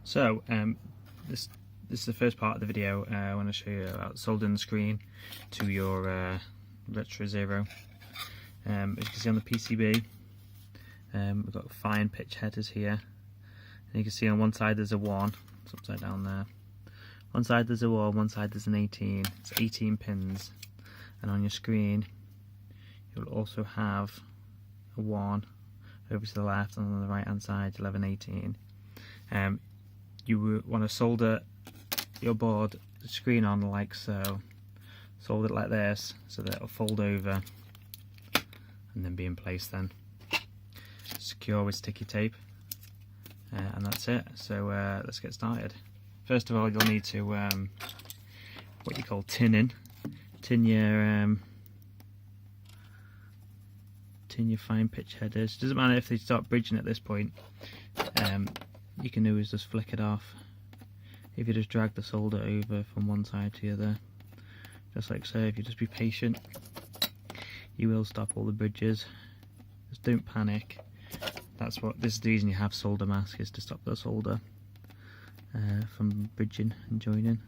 So this is the first part of the video. I want to show you about soldering the screen to your RetroZero. As you can see on the PCB, we've got fine pitch headers here, and you can see on one side there's a 1, it's upside down there. One side there's a 1, one side there's an 18. It's 18 pins, and on your screen you'll also have a 1 over to the left, and on the right hand side you'll have an 18. You want to solder your board screen on like so. Solder it like this so that it'll fold over and then be in place then. Secure with sticky tape, and that's it. So let's get started. First of all, you'll need to what you call tin your fine pitch headers. Doesn't matter if they start bridging at this point. You can always just flick it off if you just drag the solder over from one side to the other, just like so. If you just be patient, you will stop all the bridges. Just don't panic. This is the reason you have solder mask, is to stop the solder from bridging and joining.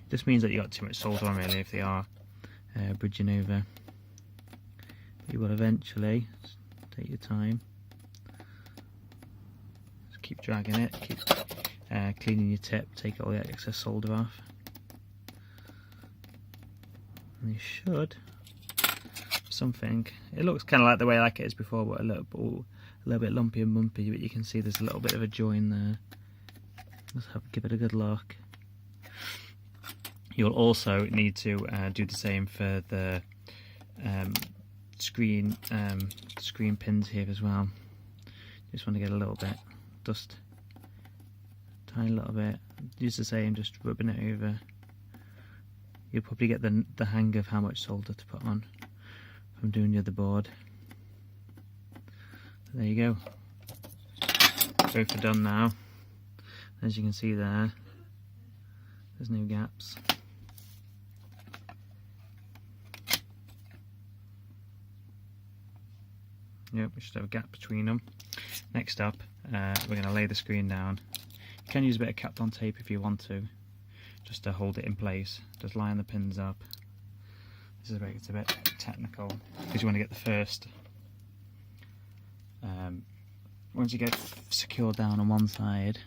It just means that you got too much solder on really if they are bridging over. But you will eventually. Just take your time. Just keep dragging it. Keep cleaning your tip. Take all the excess solder off. And you should something. It looks kind of like the way like it is before, but a little bit lumpy and bumpy. But you can see there's a little bit of a join there. Let's give it a good look. You'll also need to do the same for the screen pins here as well. Just want to get a little bit, just a tiny little bit. Use the same, just rubbing it over. You'll probably get the hang of how much solder to put on from doing the other board. So there you go. Both are done now. As you can see there, there's no gaps. Yep, we should have a gap between them. Next up, we're going to lay the screen down. You can use a bit of Kapton tape if you want to, just to hold it in place. Just line the pins up. This is where it gets a bit technical, because you want to get the first. Once you get secured down on one side,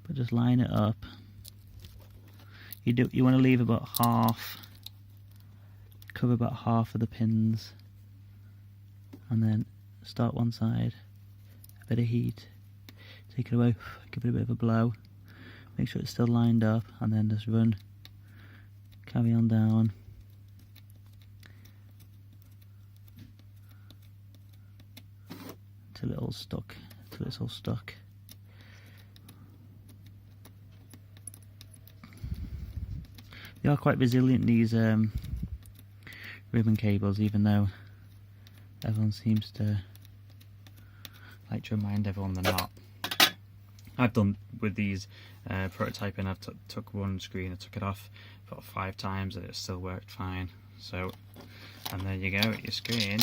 but just line it up. You want to leave about half, cover about half of the pins, and then start one side, a bit of heat, take it away, give it a bit of a blow, make sure it's still lined up, and then just carry on down. Until it's all stuck. They are quite resilient, these ribbon cables, even though everyone seems to like to remind everyone they're not. I've done with these prototyping. I've took one screen, I took it off about 5 times and it still worked fine. So, and there you go, your screen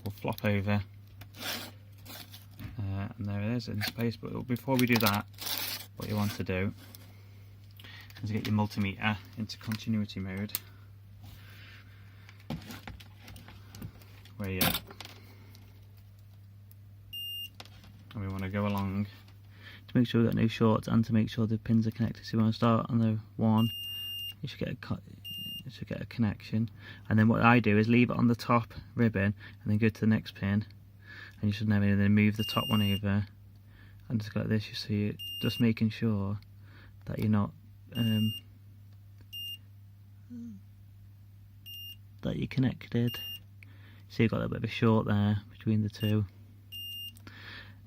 will flop over, and there it is in place. But before we do that, what you want to do is get your multimeter into continuity mode, and we want to go along to make sure we've got no shorts and to make sure the pins are connected. So you want to start on the 1, you should get a connection, and then what I do is leave it on the top ribbon and then go to the next pin, and you should never then move the top one over and just go like this. You see, just making sure that you're not that you're connected. So you've got a little bit of a short there between the two.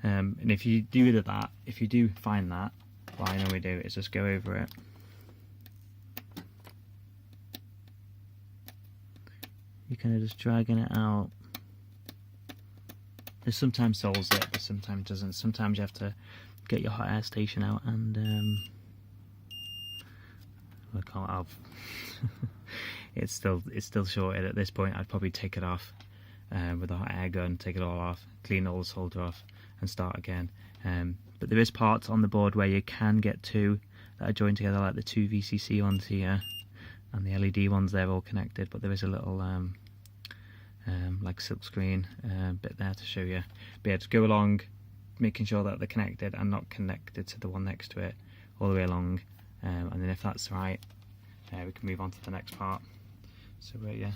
And if you do that, if you do find that, what I normally do is just go over it. You're kind of just dragging it out. It sometimes solves it, but sometimes it doesn't. Sometimes you have to get your hot air station out and I can't have. it's still shorted at this point. I'd probably take it off with a hot air gun, take it all off, clean all the solder off, and start again. But there is parts on the board where you can get two that are joined together, like the two VCC ones here and the LED ones. They're all connected, but there is a little like silkscreen bit there to show you. But yeah, just go along making sure that they're connected and not connected to the one next to it all the way along, and then if that's right, we can move on to the next part. So yeah,